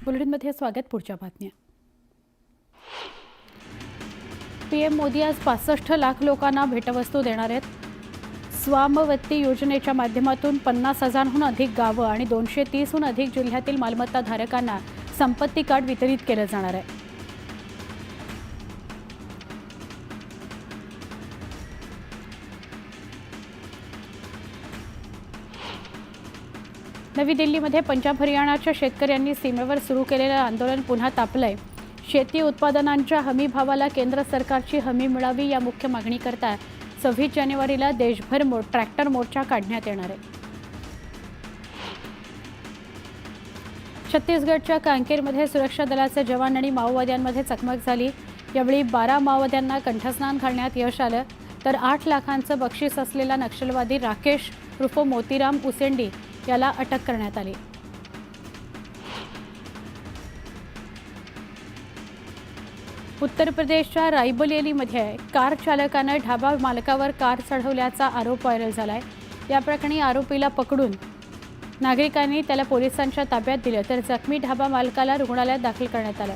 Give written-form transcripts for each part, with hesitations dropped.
बुलेटिनमध्ये स्वागत. पुढच्या बातम्या. पीएम मोदी आज 65 लाख लोकांना भेटवस्तू देणार आहेत. स्वामवती योजनेच्या माध्यमातून 50,000हून अधिक गावं आणि 230हून अधिक जिल्ह्यातील मालमत्ता धारकांना संपत्ती कार्ड वितरित केलं जाणार आहे. नवी दिल्लीमध्ये पंजाब हरियाणाच्या शेतकऱ्यांनी सीमेवर सुरू केलेलं आंदोलन पुन्हा तापलंय. शेती उत्पादनांच्या हमी भावाला केंद्र सरकारची हमी मिळावी या मुख्य मागणीकरता 26 जानेवारीला देशभर ट्रॅक्टर मोर्चा काढण्यात येणार आहे. छत्तीसगडच्या कांकेरमध्ये सुरक्षा दलाचे जवान आणि माओवाद्यांमध्ये चकमक झाली. यावेळी 12 माओवाद्यांना कंठस्नान घालण्यात यश आलं, तर 8 लाखांचं बक्षीस असलेला नक्षलवादी राकेश उर्फ मोतीराम उसेंडी याला अटक करण्यात आली. उत्तर प्रदेशच्या रायबरेलीमध्ये कार चालकानं ढाबा मालकावर कार चढवल्याचा आरोप व्हायरल झालाय. या प्रकरणी आरोपीला पकडून नागरिकांनी त्याला पोलिसांच्या ताब्यात दिलं, तर जखमी ढाबा मालकाला रुग्णालयात दाखल करण्यात आलं.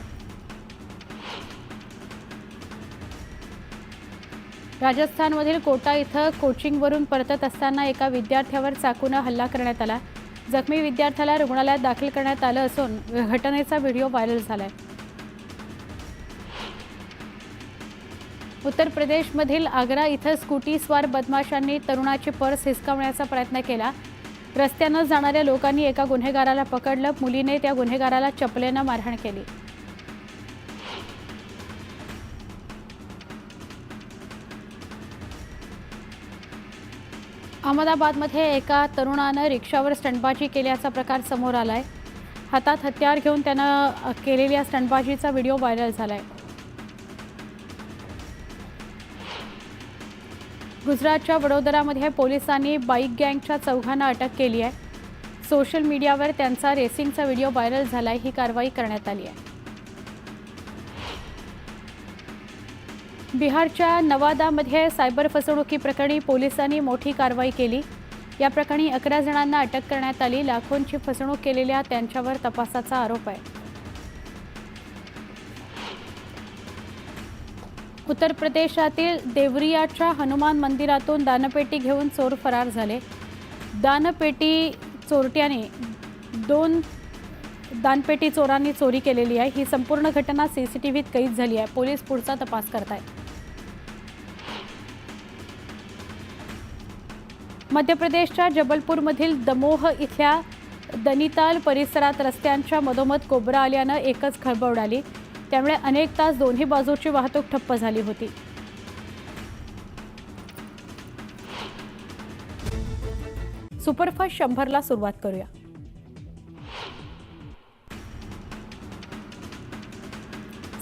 राजस्थानमधील कोटा इथं कोचिंगवरून परतत असताना एका विद्यार्थ्यावर चाकूनं हल्ला करण्यात आला. जखमी विद्यार्थ्याला रुग्णालयात दाखल करण्यात आलं असून घटनेचा व्हिडिओ व्हायरल झालाय. उत्तर प्रदेशमधील आग्रा इथं स्कूटी स्वार बदमाशांनी तरुणाची पर्स हिसकावण्याचा प्रयत्न केला. रस्त्यानं जाणाऱ्या लोकांनी एका गुन्हेगाराला पकडलं. मुलीने त्या गुन्हेगाराला चपलेनं मारहाण केली. अहमदाबादमध्ये एका तरुणानं रिक्षावर स्टंटबाजी केल्याचा प्रकार समोर आलाय. हातात हत्यार घेऊन त्यानं केलेल्या स्टंटबाजीचा व्हिडिओ व्हायरल झालाय. गुजरातच्या वडोदरामध्ये पोलिसांनी बाईक गँगच्या चौघांना अटक केली आहे. सोशल मीडियावर त्यांचा रेसिंगचा व्हिडिओ व्हायरल झालाय. ही कारवाई करण्यात आली आहे. बिहारच्या नवादामध्ये सायबर फसवणुकीप्रकरणी पोलिसांनी मोठी कारवाई केली. या प्रकरणी 11 जणांना अटक करण्यात आली. लाखोंची फसवणूक केलेल्या त्यांच्यावर तपासाचा आरोप आहे. उत्तर प्रदेशातील देवरियाच्या हनुमान मंदिरातून दानपेटी घेऊन चोर फरार झाले. दानपेटी चोरट्याने 2 दानपेटी चोरांनी चोरी केलेली आहे. ही संपूर्ण घटना सीसीटीव्हीत कैद झाली आहे. पोलीस पुढचा तपास करत आहेत. मध्य प्रदेशच्या जबलपूरमधील दमोह इथल्या दनिताल परिसरात रस्त्यांच्या मधोमध कोबरा आल्यानं एकच खळबळ उडाली. त्यामुळे अनेक तास दोन्ही बाजूची वाहतूक ठप्प झाली होती. सुपरफास्ट 100ला सुरुवात करूया.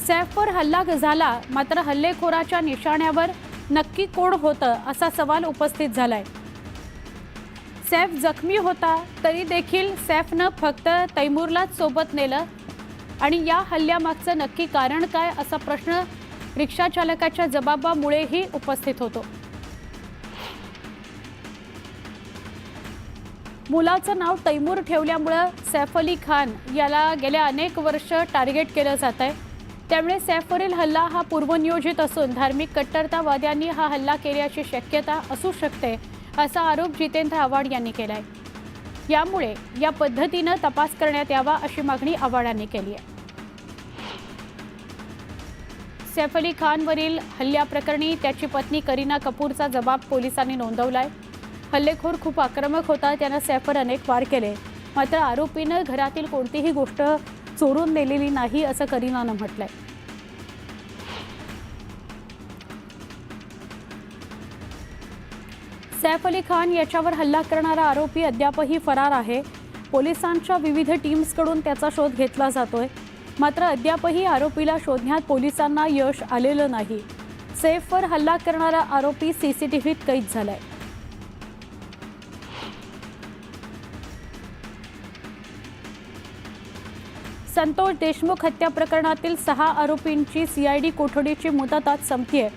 सैफवर हल्ला झाला, मात्र हल्लेखोराच्या निशाण्यावर नक्की कोण होतं असा सवाल उपस्थित झालाय. सैफ जखमी होता तरी देखील सैफनं फक्त तैमूरलाच सोबत नेलं आणि या हल्ल्यामागचं नक्की कारण काय असा प्रश्न रिक्षा चालकाच्या जबाबामुळेही उपस्थित होतो. मुलाचं नाव तैमूर ठेवल्यामुळे सैफ अली खान याला गेल्या अनेक वर्ष टार्गेट केलं जात आहे. त्यामुळे सैफवरील हल्ला हा पूर्वनियोजित असून धार्मिक कट्टरतावाद्यांनी हा हल्ला केल्याची शक्यता असू शकते असा आरोप जितेंद्र आव्हाड यांनी केलाय. यामुळे या पद्धतीनं तपास करण्यात यावा अशी मागणी आव्हाडांनी केली आहे. सैफ अली खानवरील हल्ल्याप्रकरणी त्याची पत्नी करीना कपूरचा जबाब पोलिसांनी नोंदवलाय. हल्लेखोर खूप आक्रमक होता. त्यानं सैफवर अनेक वार केले, मात्र आरोपीनं घरातील कोणतीही गोष्ट चोरून नेलेली नाही असं करीनानं म्हटलंय. सैफ अली खान याच्यावर हल्ला करणारा आरोपी अद्यापही फरार आहे. पोलिसांच्या विविध टीम्सकडून त्याचा शोध घेतला जातोय, मात्र अद्यापही आरोपीला शोधण्यात पोलिसांना यश आलेलं नाही. सैफवर हल्ला करणारा आरोपी सीसीटीव्हीत कैद झालाय. संतोष देशमुख हत्या प्रकरणातील 6 आरोपींची सीआयडी कोठडीची मुदत आज संपतेय.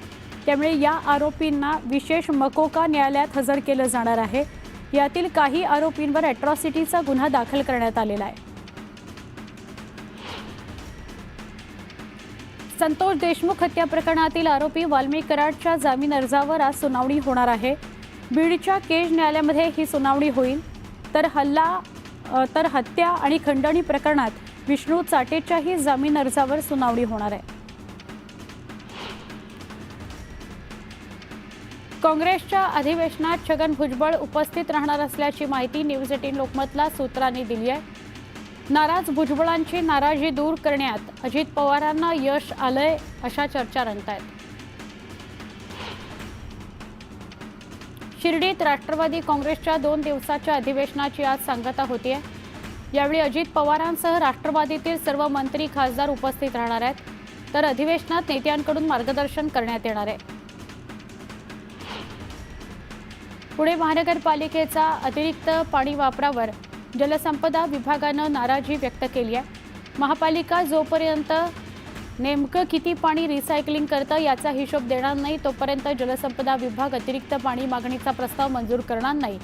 त्यामुळे या आरोपींना विशेष मकोका न्यायालयात हजर केलं जाणार आहे. यातील काही आरोपींवर अॅट्रॉसिटीचा गुन्हा दाखल करण्यात आलेला आहे. संतोष देशमुख हत्या प्रकरणातील आरोपी वाल्मिक कराडच्या जामीन अर्जावर आज सुनावणी होणार आहे। बीडच्या केज न्यायालयामध्ये ही सुनावणी होईल। तर हत्या आणि खंडणी प्रकरणात विष्णू चाटेच्याही जामीन अर्जावर सुनावणी होणार आहे। काँग्रेसच्या अधिवेशनात छगन भुजबळ उपस्थित राहणार असल्याची माहिती न्यूज 18 लोकमतला सूत्रांनी दिली आहे। नाराज भुजबळांची नाराजी दूर करण्यात अजित पवारांना यश आलंय अशा चर्चा रंगतायत। शिर्डीत राष्ट्रवादी काँग्रेसच्या 2 दिवसाच्या अधिवेशनाची आज सांगता होतीये। यावेळी अजित पवारांसह राष्ट्रवादीतील सर्व मंत्री खासदार उपस्थित राहणार आहेत। तर अधिवेशनात नेत्यांकडून मार्गदर्शन करण्यात येणार आहे। पुणे महानगरपालिकेचा अतिरिक्त पाणी वापरावर जलसंपदा विभागानं नाराजी व्यक्त केली आहे। महापालिका जोपर्यंत नेमकं किती पाणी रिसायकलिंग करतं याचा हिशोब देणार नाही तोपर्यंत जलसंपदा विभाग अतिरिक्त पाणी मागणीचा प्रस्ताव मंजूर करणार नाही,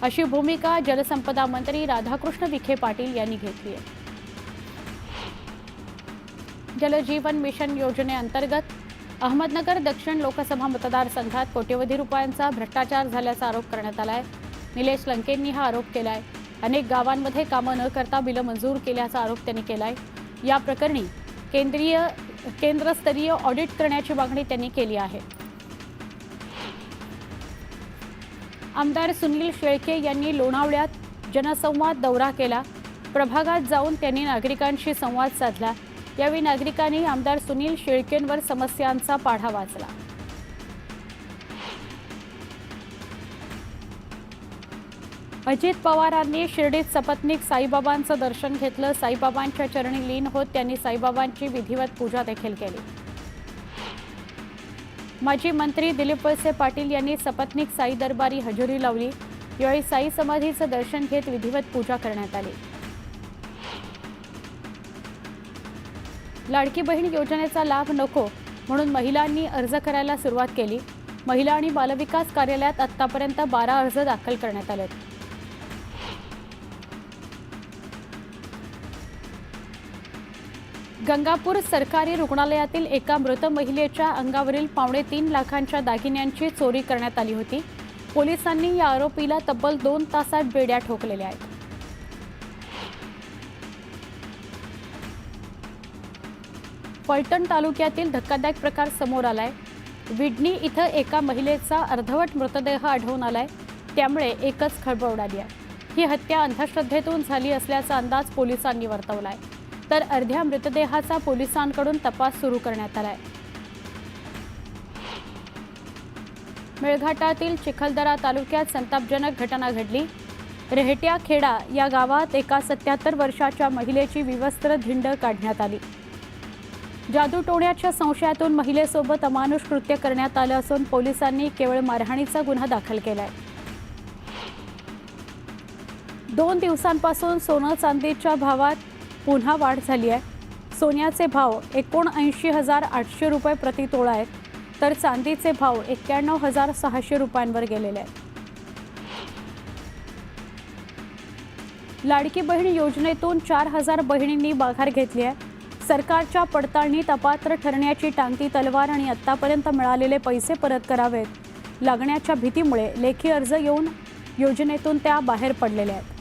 अशी भूमिका जलसंपदा मंत्री राधाकृष्ण विखे पाटील यांनी घेतली आहे। जलजीवन मिशन योजनेअंतर्गत अहमदनगर दक्षिण लोकसभा मतदारसंघात कोट्यवधी रुपयांचा भ्रष्टाचार झाल्याचा आरोप करण्यात आला आहे। निलेश लंकेंनी हा आरोप केला आहे। अनेक गावांमध्ये कामं न करता बिलं मंजूर केल्याचा आरोप त्यांनी केला आहे। या प्रकरणी केंद्रस्तरीय ऑडिट करण्याची मागणी त्यांनी केली आहे। आमदार सुनील शेळके यांनी लोणावळ्यात जनसंवाद दौरा केला। प्रभागात जाऊन त्यांनी नागरिकांशी संवाद साधला। यावेळी नागरिकांनी आमदार सुनील शेळकेंवर समस्यांचा पाढा वाचला। अजित पवारांनी शिर्डीत सपत्नीक साईबाबांचं दर्शन घेतलं। साईबाबांच्या चरणी लीन होत त्यांनी साईबाबांची विधिवत पूजा देखील केली। माजी मंत्री दिलीप वळसे पाटील यांनी सपत्नीक साई दरबारी हजेरी लावली। यावेळी साई समाधीचं दर्शन घेत विधिवत पूजा करण्यात आली। लाडकी बहीण योजनेचा लाभ नको म्हणून महिलांनी अर्ज करायला सुरुवात केली। महिला आणि बालविकास कार्यालयात आतापर्यंत 12 अर्ज दाखल करण्यात आले। गंगापूर सरकारी रुग्णालयातील एका मृत महिलेच्या अंगावरील 3.25 लाखांच्या दागिन्यांची चोरी करण्यात आली होती। पोलिसांनी या आरोपीला तब्बल 2 तासात बेड्या ठोकलेल्या आहेत। फलटण तालुक्यातील धक्कादायक प्रकार समोर आलाय। विडणी इथं एका महिलेचा अर्धवट मृतदेह आढळून आलाय, त्यामुळे एकच खळबळ उडाली आहे। ही हत्या अंधश्रद्धेतून झाली असल्याचा अंदाज पोलिसांनी वर्तवलाय। तर अर्ध्या मृतदेहाचा पोलिसांकडून तपास सुरू करण्यात आलाय। मेळघाटातील चिखलदरा तालुक्यात संतापजनक घटना घडली। रेहट्या खेडा या गावात एका 77 वर्षाच्या महिलेची विवस्त्र धिंड काढण्यात आली। जादूटोण्याच्या संशयातून महिलेसोबत अमानुष कृत्य करण्यात आलं असून पोलिसांनी केवळ मारहाणीचा गुन्हा दाखल केलाय। 2 दिवसांपासून सोनं चांदीच्या भावात पुन्हा वाढ झाली आहे। सोन्याचे भाव 79,800 रुपये प्रति तोळा आहेत, तर चांदीचे भाव 91,600 रुपयांवर गेलेले आहेत। लाडकी बहीण योजनेतून 4,000 बहिणींनी माघार घेतली आहे। सरकारच्या पडताळणीत अपात्र ठरण्याची टांगती तलवार आणि आतापर्यंत मिळालेले पैसे परत करावेत लागण्याच्या भीतीमुळे लेखी अर्ज येऊन योजनेतून त्या बाहेर पडलेल्या आहेत।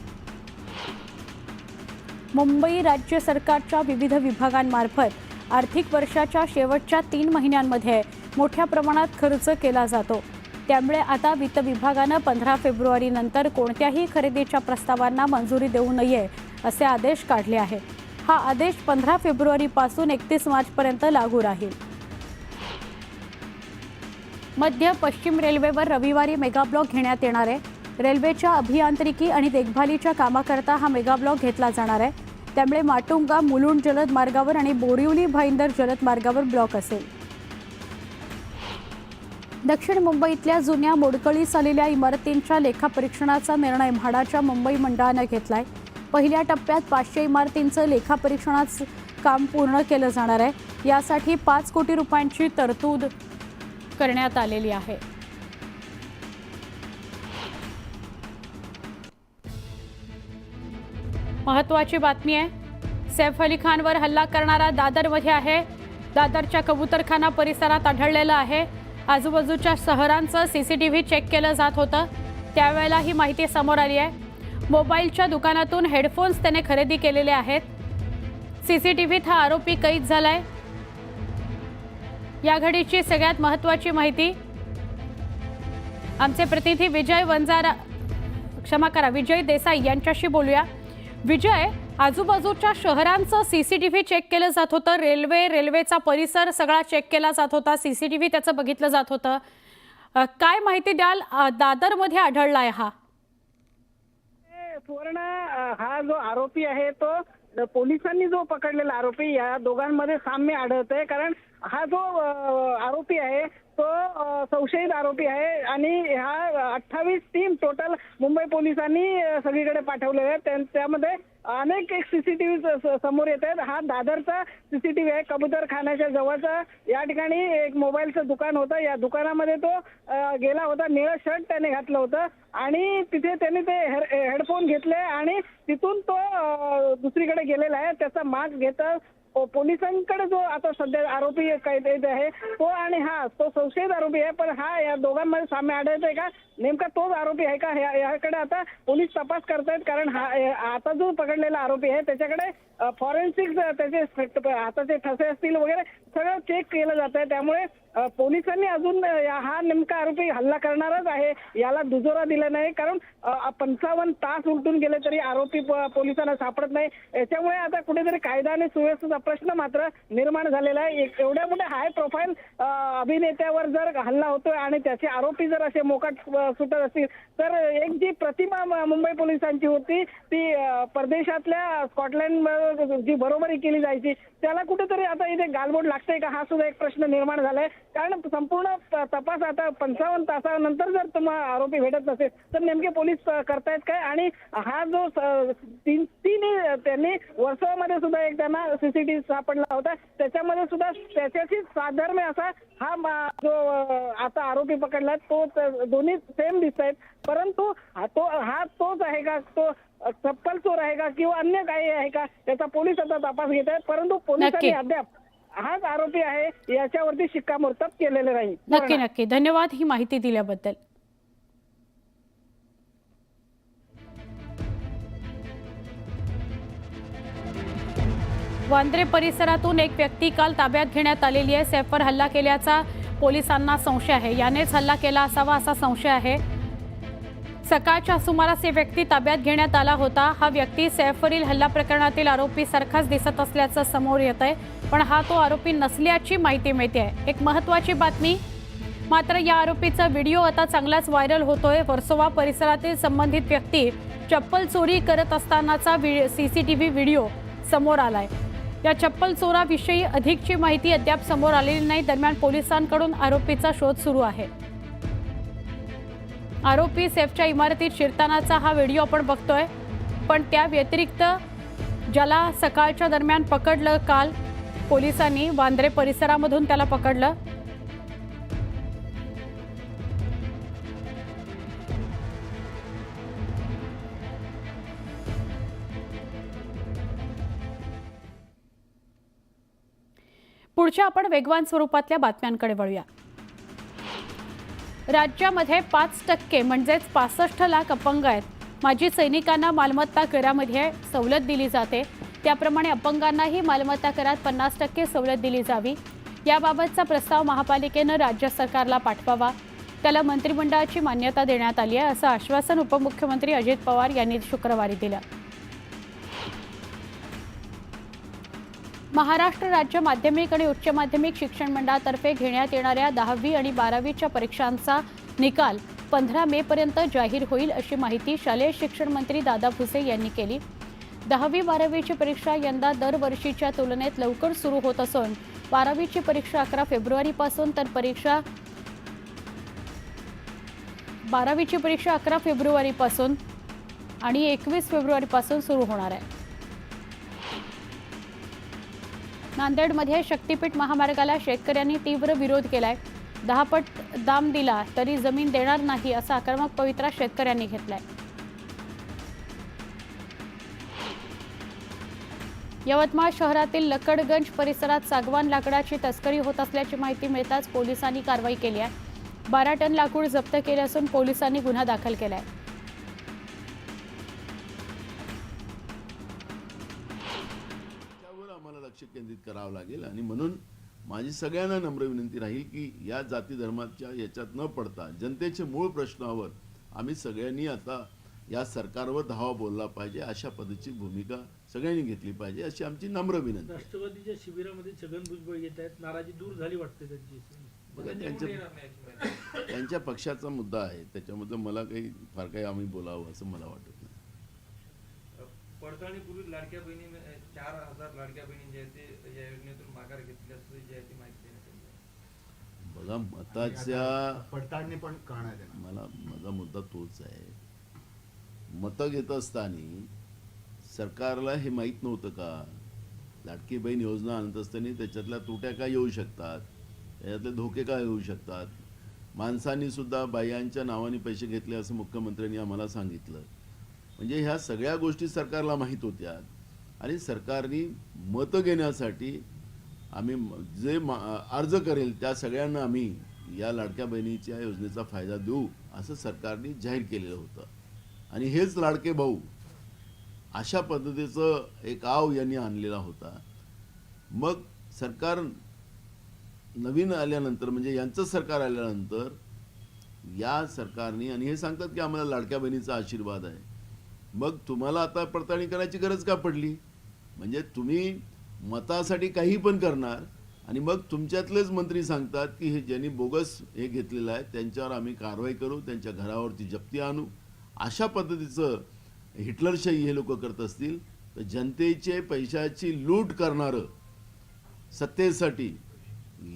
मुंबई राज्य सरकारच्या विविध विभागांमार्फत आर्थिक वर्षाच्या शेवटच्या 3 महिन्यांमध्ये मोठ्या प्रमाणात खर्च केला जातो। त्यामुळे आता वित्त विभागानं 15 फेब्रुवारी नंतर कोणत्याही खरेदीच्या प्रस्तावांना मंजुरी देऊ नये असे आदेश काढले आहेत। हा आदेश 15 फेब्रुवारी पासून 31 मार्च पर्यंत लागू राहील। मध्य पश्चिम रेल्वेवर रविवारी मेगाब्लॉक घेण्यात येणार आहे। रेल्वेच्या अभियांत्रिकी आणि देखभालीच्या कामाकरता हा मेगाब्लॉक घेतला जाणार आहे। त्यामुळे माटुंगा मुलुंड जलद मार्गावर आणि बोरिवली भाईंदर जलद मार्गावर ब्लॉक असेल। दक्षिण मुंबईतल्या जुन्या मोडकळीस आलेल्या इमारतींच्या लेखापरीक्षणाचा निर्णय म्हाडाच्या मुंबई मंडळानं घेतलाय। पहिल्या टप्प्यात 500 इमारतींचं लेखापरीक्षणाचं काम पूर्ण केलं जाणार आहे। यासाठी 5 कोटी रुपयांची तरतूद करण्यात आलेली आहे। महत्त्वाची बातमी आहे। सैफ अली खानवर हल्ला करणारा दादरमध्ये आहे। दादरच्या कबूतरखाना परिसरात आढळलेलं आहे। आजूबाजूच्या शहरांचं सीसीटीव्ही चेक केलं जात होतं, त्यावेळेला ही माहिती समोर आली आहे। मोबाईलच्या दुकानातून हेडफोन्स त्याने खरेदी केलेले आहेत। सीसीटीव्हीत हा आरोपी कैद झालाय। या घडीची सगळ्यात महत्त्वाची माहिती आमचे प्रतिनिधी विजय देसाई यांच्याशी बोलूया। विजय, आजूबाजूच्या शहरांचं सीसीटीव्ही चेक केलं जात होतं, रेल्वेचा परिसर सगळा चेक केला जात होता, सीसीटीव्ही त्याचं बघितलं जात होतं। काय माहिती द्याल? दादरमध्ये आढळलाय हा पूर्ण हा जो आरोपी आहे तो पोलिसांनी जो पकडलेला आरोपी, या दोघांमध्ये साम्य आढळतंय। कारण हा जो आरोपी आहे तो संशयित आरोपी आहे आणि हा 28 टीम टोटल मुंबई पोलिसांनी सगळीकडे पाठवलेले आहेत। त्यामध्ये अनेक एक सीसीटीव्ही समोर येत आहेत। हा दादरचा सीसीटीव्ही आहे, कबूतरखान्याच्या जवळचा। या ठिकाणी एक मोबाईलचं दुकान होतं, या दुकानामध्ये तो गेला होता। निळं शर्ट त्याने घातलं होतं आणि तिथे त्याने ते हेडफोन घेतले आणि तिथून तो दुसरीकडे गेलेला आहे। त्याचा माग घेत पोलिसांकडे जो आता सध्या आरोपी कैद आहे तो, आणि हा तो संशयित आरोपी आहे, पण हा या दोघांमध्ये साम्य आढळतंय का, नेमका तोच आरोपी आहे का, याकडे आता पोलीस तपास करतायत। कारण हा आता जो पकडलेला आरोपी आहे त्याच्याकडे फॉरेन्सिक त्याचे हाताचे ठसे असतील वगैरे सगळं चेक केलं जात आहे। त्यामुळे पोलिसांनी अजून हा नेमका आरोपी हल्ला करणारच आहे याला दुजोरा दिला नाही। कारण 55 तास उलटून गेले तरी आरोपी पोलिसांना सापडत नाही। याच्यामुळे आता कुठेतरी कायदा आणि सुव्यवस्थेचा प्रश्न मात्र निर्माण झालेला आहे। एवढ्या मोठ्या हाय प्रोफाईल अभिनेत्यावर जर हल्ला होतोय आणि त्याचे आरोपी जर असे मोकाट सुटत असतील तर एक जी प्रतिमा मुंबई पोलिसांची होती ती परदेशातल्या स्कॉटलँड जी बरोबरी केली जायची त्याला कुठेतरी आता इथे गालबोट लागतंय का, हा सुद्धा एक प्रश्न निर्माण झालाय। कारण संपूर्ण तपास आता 55 तासानंतर जर तुम्हाला आरोपी भेटत नसेल तर नेमके पोलीस करतायत काय, आणि हा जो त्यांनी वर्सोवामध्ये सुद्धा एक त्यांना सीसीटीव्ही सापडला होता, त्याच्यामध्ये सुद्धा त्याच्याशी साधर्म्य असा हा जो आता आरोपी पकडला तो दोन्ही सेम दिसत आहेत। परंतु हा तोच आहे का, तो चप्पल चोर आहे का किंवा अन्य काही आहे का, त्याचा पोलीस आता तपास घेत आहेत। परंतु पोलिसांनी अद्याप हाच आरोपी आहे याच्यावरती शिक्कामोर्तब केलेले नाही। नक्की धन्यवाद ही माहिती दिल्याबद्दल। वांद्रे परिसरातून एक व्यक्ती काल ताब्यात घेण्यात आलेली आहे। सैफवर हल्ला केल्याचा पोलिसांना संशय आहे, यानेच हल्ला केला असावा असा संशय आहे। सकाळच्या सुमारास हे व्यक्ती ताब्यात घेण्यात आला होता। हा व्यक्ती सैफवरील हल्ला प्रकरणातील आरोपी सारखाच दिसत असल्याचं समोर येत आहे, पण हा तो आरोपी नसल्याची माहिती मिळते आहे। एक महत्त्वाची बातमी मात्र या आरोपीचा व्हिडिओ आता चांगलाच व्हायरल होतोय। वर्सोवा परिसरातील संबंधित व्यक्ती चप्पल चोरी करत असतानाचा सीसीटीव्ही व्हिडिओ समोर आलाय। या चप्पल चोराविषयी अधिकची माहिती अद्याप समोर आलेली नाही। दरम्यान पोलिसांकडून आरोपीचा शोध सुरू आहे। आरोपी सैफच्या इमारतीत शिरतानाचा हा व्हिडिओ आपण बघतोय, पण त्या व्यतिरिक्त ज्याला सकाळच्या दरम्यान पकडलं काल पोलिसांनी, वांद्रे परिसरामधून त्याला पकडलं। पुढच्या आपण वेगवान स्वरूपातल्या बातम्यांकडे वळूया। राज्यामध्ये 5% म्हणजेच 65 लाख अपंग आहेत। माजी सैनिकांना मालमत्ता करामध्ये सवलत दिली जाते, त्याप्रमाणे अपंगांनाही मालमत्ता करात 50% सवलत दिली जावी, याबाबतचा प्रस्ताव महापालिकेनं राज्य सरकारला पाठवावा। त्याला मंत्रिमंडळाची मान्यता देण्यात आली आहे, असं आश्वासन उपमुख्यमंत्री अजित पवार यांनी शुक्रवारी दिलं। महाराष्ट्र राज्य माध्यमिक आणि उच्च माध्यमिक शिक्षण मंडळातर्फे घेण्यात येणाऱ्या 10वी आणि 12वीच्या परीक्षांचा निकाल 15 मे पर्यंत जाहीर होईल, अशी माहिती शालेय शिक्षण मंत्री दादा भुसे यांनी केली। 10वी-12वीची परीक्षा यंदा दरवर्षीच्या तुलनेत लवकर सुरू होत असून 12वीची परीक्षा 11 फेब्रुवारीपासून तर 12वीची परीक्षा 11 फेब्रुवारीपासून आणि 21 फेब्रुवारीपासून सुरू होणार आहे। नांदेडमध्ये शक्तीपीठ महामार्गाला शेतकऱ्यांनी तीव्र विरोध केलाय। 10 पट दाम दिला तरी जमीन देणार नाही असा आक्रमक पवित्रा शेतकऱ्यांनी घेतलाय। यवतमाळ शहरातील लकडगंज परिसरात सागवान लाकडाची तस्करी होत असल्याची माहिती मिळताच पोलिसांनी कारवाई केली आहे। 12 टन लाकूड जप्त केले असून पोलिसांनी गुन्हा दाखल केला आहे। त्यावर आम्हाला लक्ष केंद्रित करावं लागेल आणि म्हणून माझी सगळ्यांना नम्र विनंती राहील की या जाती धर्माच्या याच्यात न पडता जनतेचे मूळ प्रश्नावर आम्ही सगळ्यांनी आता या सरकारवर धावा बोलला पाहिजे, अशा पद्धतीची भूमिका सगळ्यांनी घेतली पाहिजे अशी आमची नम्र विनंती आहे। राष्ट्रवादीच्या शिबिरामध्ये छगन भुजबळ येत आहेत, नाराजी दूर झाली वाटते त्यांची। बघा त्यांच्या पक्षाचा मुद्दा आहे, त्याच्यामध्ये मला काही फार काही आम्ही बोलावं असं मला वाटत नाही। पडताळणीपूर्वी लाडक्या बहिणी 4,000 लाडक्या बहिणी जे आहेत ते या योजनेतून माघार घेतली असं जी आहे ती माहिती देण्यात आली आहे। बघा मताच्या पडताळणी पण करण्यात येणार। मला माझा मुद्दा तोच आहे, मतं घेत असताना सरकारला हे माहीत नव्हतं का लाडकी बहीण योजना आणत असताना त्याच्यातल्या त्रुट्या काय येऊ शकतात, त्याच्यातले धोके काय येऊ शकतात। माणसांनी सुद्धा बायांच्या नावाने पैसे घेतले असं मुख्यमंत्र्यांनी आम्हाला सांगितलं। म्हणजे ह्या सगळ्या गोष्टी सरकारला माहीत होत्या आणि सरकारने मतं घेण्यासाठी आम्ही जे अर्ज करेल त्या सगळ्यांना आम्ही या लाडक्या बहिणीच्या योजनेचा फायदा देऊ असं सरकारने जाहीर केलेलं होतं आणि हेच लाडके भाऊ अशा पद्धतीचं एक आव यांनी आणलेला होता। मग सरकार नवीन आल्यानंतर म्हणजे यांचं सरकार आल्यानंतर या सरकारने आणि हे सांगतात की आम्हाला लाडक्या बहिणीचा आशीर्वाद आहे, मग तुम्हाला आता पडताळणी करायची गरज का पडली? म्हणजे तुम्ही मतासाठी काही पण करणार आणि मग तुमच्यातलेच मंत्री सांगतात की हे ज्यांनी बोगस हे घेतलेलं आहे त्यांच्यावर आम्ही कारवाई करू, त्यांच्या घरावरती जप्ती आणू। अशा पद्धतीचं हिटलरशाही हे लोक करत असतील तर जनतेचे पैशाची लूट करणारं सत्तेसाठी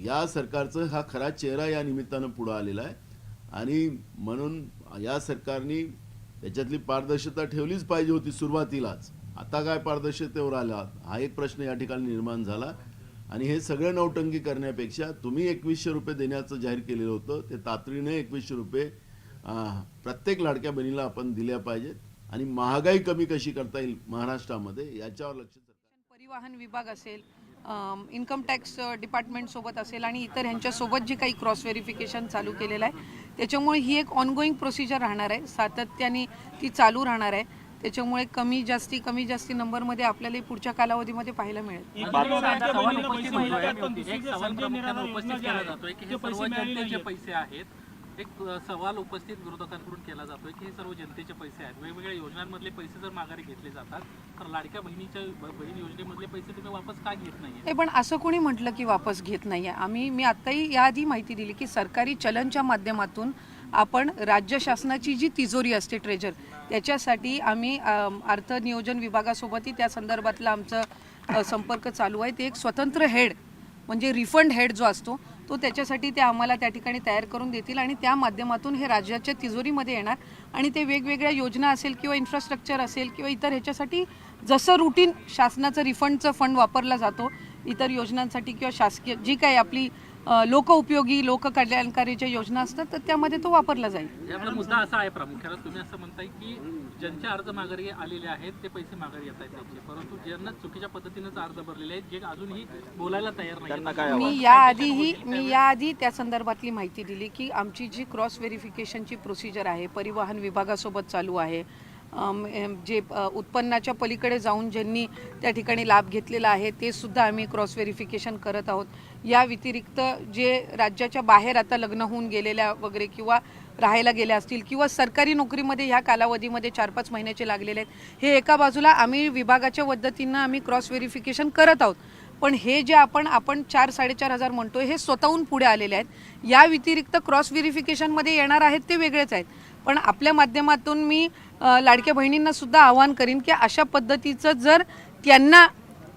या सरकारचं हा खरा चेहरा या निमित्तानं पुढं आलेला आहे आणि म्हणून या सरकारने त्याच्यातली पारदर्शकता ठेवलीच पाहिजे होती सुरुवातीलाच। आता काय पारदर्शकतेवर आला हा एक प्रश्न या ठिकाणी निर्माण झाला आणि हे सगळं नौटंकी करण्यापेक्षा तुम्ही 2100 रुपये देण्याचं जाहीर केलेलं होतं ते तातडीने 2100 रुपये प्रत्येक लाडक्या बहिणीला आपण दिल्या पाहिजेत आणि महागाई कमी कशी करता येईल महाराष्ट्रामध्ये याच्यावर लक्ष परिवहन विभाग असेल, इन्कम टॅक्स डिपार्टमेंट सोबत असेल आणि इतर ह्यांच्यासोबत जी काही क्रॉस व्हेरिफिकेशन चालू केलेलं आहे त्याच्यामुळे ही एक ऑनगोईंग प्रोसिजर राहणार आहे, सातत्याने ती चालू राहणार आहे। त्याच्यामुळे कमी जास्ती नंबरमध्ये आपल्याला पुढच्या कालावधीमध्ये पाहायला मिळेल। पैसे आहेत, एक सवाल उपस्थित विरोधकांकडून केला जातोय की हे सर्व जनतेचे पैसे आहेत, वेगवेगळ्या योजनांमधले पैसे जर माघारी घेतले जातात तर लाडक्या बहिणीच्या बहीण योजनेमधले पैसे तुम्ही वापस का घेत नाही? पण असं कोणी म्हटलं की वापस घेत नाहीये? मी आताही याआधी माहिती दिली की सरकारी चलनच्या माध्यमातून आपण राज्य शासनाची जी तिजोरी असते ट्रेजर त्याच्यासाठी आम्ही अर्थ नियोजन विभागासोबतही त्या संदर्भातला आमचा संपर्क चालू आहे। ते एक स्वतंत्र हेड म्हणजे रिफंड हेड जो असतो तो त्याच्यासाठी ते आम्हाला त्या ठिकाणी तयार करून देतील आणि त्या माध्यमातून हे राज्याच्या तिजोरीमध्ये येणार आणि ते वेगवेगळ्या योजना असेल किंवा इन्फ्रास्ट्रक्चर असेल किंवा इतर ह्याच्यासाठी जसं रुटीन शासनाचं रिफंडचं फंड वापरला जातो इतर योजनांसाठी किंवा शासकीय जी काही आपली लोकउपयोगी लोककल्याणकारीच्या योजना असतात तर त्यामध्ये तो वापरला जाईल। आपला मुद्दा असा आहे प्रामुख्याने तुम्ही असं म्हणताय की ज्यांचे अर्ज माघारी आलेले आहेत ते पैसे माघारी येत आहेत त्यांचे, परंतु ज्यांना चुकीच्या पद्धतीनेच अर्ज भरलेले आहेत जे अजूनही बोलायला तयार नाही। मी याआधी त्या संदर्भातली माहिती दिली की आमची जी क्रॉस व्हेरिफिकेशनची प्रोसिजर आहे परिवहन विभागासोबत चालू आहे। जे उत्पन्नाच्या पलीकडे जाऊन ज्यांनी त्या ठिकाणी लाभ घेतलेला आहे ते सुद्धा आम्ही क्रॉस व्हेरिफिकेशन करत आहोत। या व्यतिरिक्त जे राज्याच्या बाहेर आता लग्न होऊन गेलेल्या वगैरे किंवा राहायला गेल्या असतील किंवा सरकारी नोकरीमध्ये ह्या कालावधीमध्ये 4-5 महिन्याचे लागलेले आहेत हे एका बाजूला आम्ही विभागाच्या पद्धतीनं आम्ही क्रॉस व्हेरिफिकेशन करत आहोत। पण हे जे आपण 4-4.5 हजार म्हणतोय हे स्वतःहून पुढे आलेले आहेत। या व्यतिरिक्त क्रॉस व्हेरिफिकेशनमध्ये येणार आहेत ते वेगळेच आहेत। पण आपल्या माध्यमातून मी लाडक्या बहिणींना सुद्धा आवाहन करीन की अशा पद्धतीचं जर त्यांना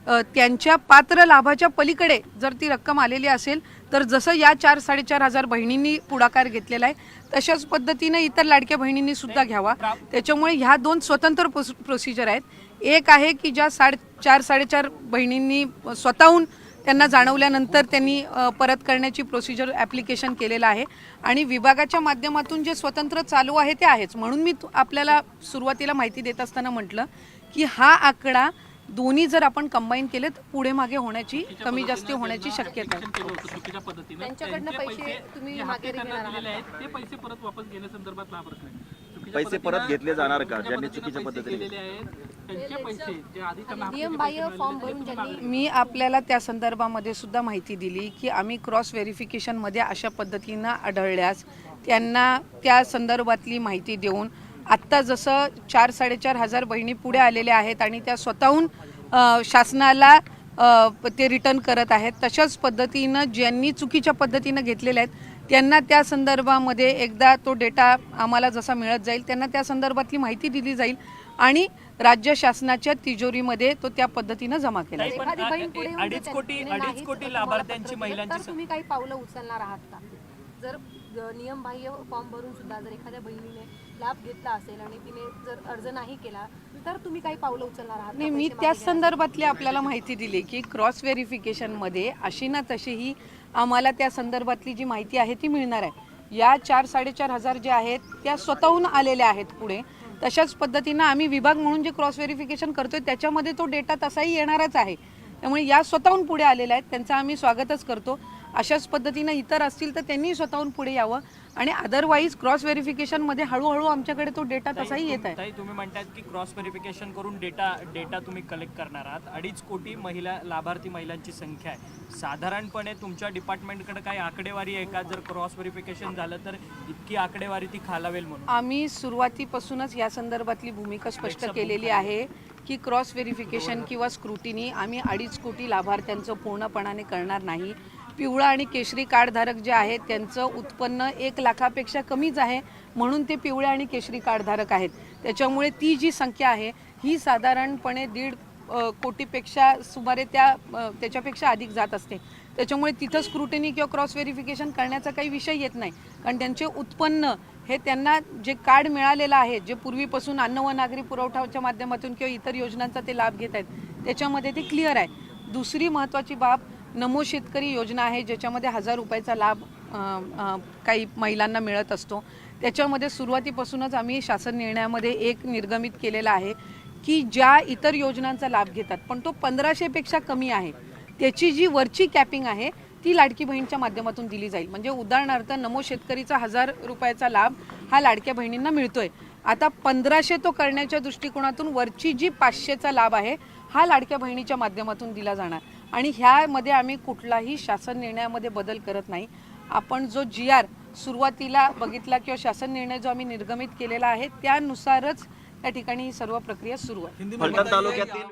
त्यांच्या पात्र लाभाच्या पलीकडे जर ती रक्कम आलेली असेल तर जसं या 4-4.5 हजार बहिणींनी पुढाकार घेतलेला आहे तशाच पद्धतीने इतर लाडक्या बहिणींनी सुद्धा घ्यावा। त्याच्यामुळे ह्या 2 स्वतंत्र प्रोसिजर आहेत। एक आहे की ज्या 4-4.5 बहिणींनी स्वतःहून त्यांना जाणवल्यानंतर त्यांनी परत करण्याची प्रोसिजर ॲप्लिकेशन केलेलं आहे आणि विभागाच्या माध्यमातून जे स्वतंत्र चालू आहे ते आहेच। म्हणून मी आपल्याला सुरुवातीला माहिती देत असताना म्हटलं की हा आकडा दोन्ही जर आपण कंबाईन केले तर पुढे मागे होण्याची कमी जास्ती होण्याची शक्यता आहे. केलं होतं चुकीच्या पद्धतीनं त्यांच्याकडनं त्यांचे पैसे तुम्ही जे मागे हप्ते त्यांना घेणार दिलेले आहेत ते पैसे परत वापस घेण्यासंदर्भात हा प्रश्न आहे. चुकीच्या पैसे परत पद्धतीनं- घेतले जाणार का? ज्यांनी चुकीच्या चुकीच्या पद्धतीने पद्धतीने केलेले आहेत त्यांचे पैसे जे आधी त्यांना हप्त्याचे नियमबाह्य पैसे फॉर्म मिळालेले भरून ते ज्यांनी मागे- मी आपल्याला त्या संदर्भामध्ये सुद्धा माहिती दिली की आम्ही क्रॉस व्हेरिफिकेशनमध्ये अशा पद्धतीनं आढळल्यास त्यांना त्या संदर्भातली माहिती देऊन आत्ता जसं 4-4.5 हजार बहिणी पुढे आलेल्या आहेत आणि त्या स्वतःहून शासनाला ते रिटर्न करत आहेत, तशाच पद्धतीनं ज्यांनी चुकीच्या पद्धतीनं घेतलेल्या आहेत त्यांना त्या संदर्भामध्ये एकदा तो डेटा आम्हाला जसा मिळत जाईल त्यांना त्या संदर्भातली माहिती दिली जाईल आणि राज्य शासनाच्या तिजोरीमध्ये तो त्या पद्धतीनं जमा केला जाईल. एखादी बहीण पुढे येऊन जर अडीच कोटी तिने नाहीच लाभार्थ्यांची तुम्हाला पत्र दिलं, महिलांची तर तुम्ही काही पावलं उचलणार आहात का? जर नियमबाह्य फॉर्म भरून सुद्धा जर एखाद्या बहिणीने लाभ घेतला असेल आणि तिने जर अर्ज नाही केला तर तुम्ही काही पावलं उचलणार आहात का? नाही, मी पैसे त्या मागे घेण्यासाठी? संदर्भातली आपल्याला माहिती दिली की क्रॉस व्हेरिफिकेशनमध्ये अशी ना तशीही आम्हाला त्या संदर्भातली जी माहिती आहे ती मिळणार आहे. या 4-4.5 हजार जे आहेत त्या स्वतःहून आलेल्या आहेत पुढे. तशाच पद्धतीनं आम्ही विभाग म्हणून जे क्रॉस व्हेरिफिकेशन करतोय त्याच्यामध्ये तो डेटा तसाही येणारच आहे. त्यामुळे या स्वतःहून पुढे आलेल्या आहेत त्यांचं आम्ही स्वागतच करतो. अशाच पद्धतीनं इतर असतील तर त्यांनी स्वतःहून पुढे यावं आणि अदरवाईज क्रॉस व्हेरिफिकेशनमध्ये हळूहळू आमच्याकडे तो डेटा तसाही येत आहे. ताई, तुम्ही म्हणतात की क्रॉस व्हेरिफिकेशन करून डेटा तुम्ही कलेक्ट करणार आहात. 2.5 कोटी लाभार्थी महिलांची संख्या आहे. साधारणपणे तुमच्या डिपार्टमेंटकडे काही आकडेवारी आहे का? जर क्रॉस व्हेरिफिकेशन झालं तर इतकी आकडेवारी ती खालावेल म्हणून? आम्ही सुरुवातीपासूनच या संदर्भातली भूमिका स्पष्ट केलेली आहे की क्रॉस व्हेरिफिकेशन किंवा स्क्रुटिनी आम्ही 2.5 कोटी लाभार्थ्यांचं पूर्णपणाने करणार नाही. पिवळा आणि केशरी कार्डधारक जे आहेत त्यांचं उत्पन्न 1 लाखापेक्षा कमीच आहे म्हणून ते पिवळे आणि केशरी कार्डधारक आहेत. त्याच्यामुळे ती जी संख्या आहे ही साधारणपणे 1.5 कोटीपेक्षा सुमारे त्याच्यापेक्षा अधिक जात असते. त्याच्यामुळे तिथं स्क्रुटिनी किंवा क्रॉस व्हेरिफिकेशन करण्याचा काही विषय येत नाही कारण त्यांचे उत्पन्न हे त्यांना जे कार्ड मिळालेलं आहे जे पूर्वीपासून अन्न व नागरी पुरवठाच्या माध्यमातून किंवा इतर योजनांचा ते लाभ घेत आहेत त्याच्यामध्ये ते क्लिअर आहे. दुसरी महत्त्वाची बाब नमो शेतकरी योजना आहे ज्याच्यामध्ये 1000 रुपयाचा लाभ काही महिलांना मिळत असतो. त्याच्यामध्ये सुरुवातीपासूनच आम्ही शासन निर्णयामध्ये एक निर्गमित केलेला आहे की ज्या इतर योजनांचा लाभ घेतात पण तो 1500पेक्षा कमी आहे त्याची जी वरची कॅपिंग आहे ती लाडकी बहीणच्या माध्यमातून दिली जाईल. म्हणजे उदाहरणार्थ नमो शेतकरीचा 1000 रुपयाचा लाभ हा लाडक्या बहिणींना मिळतोय. आता 1500 तो करण्याच्या दृष्टिकोनातून वरची जी 500चा लाभ आहे हा लाडक्या बहिणीच्या माध्यमातून दिला जाणार आणि ह्यामध्ये आम्ही कुठलाही शासन निर्णयामध्ये बदल करत नाही. आपण जो GR सुरुवातीला बघितला किंवा शासन निर्णय जो आम्ही निर्गमित केलेला आहे त्यानुसारच त्या ठिकाणी ही सर्व प्रक्रिया सुरू आहे. फलटण तालुक्यातील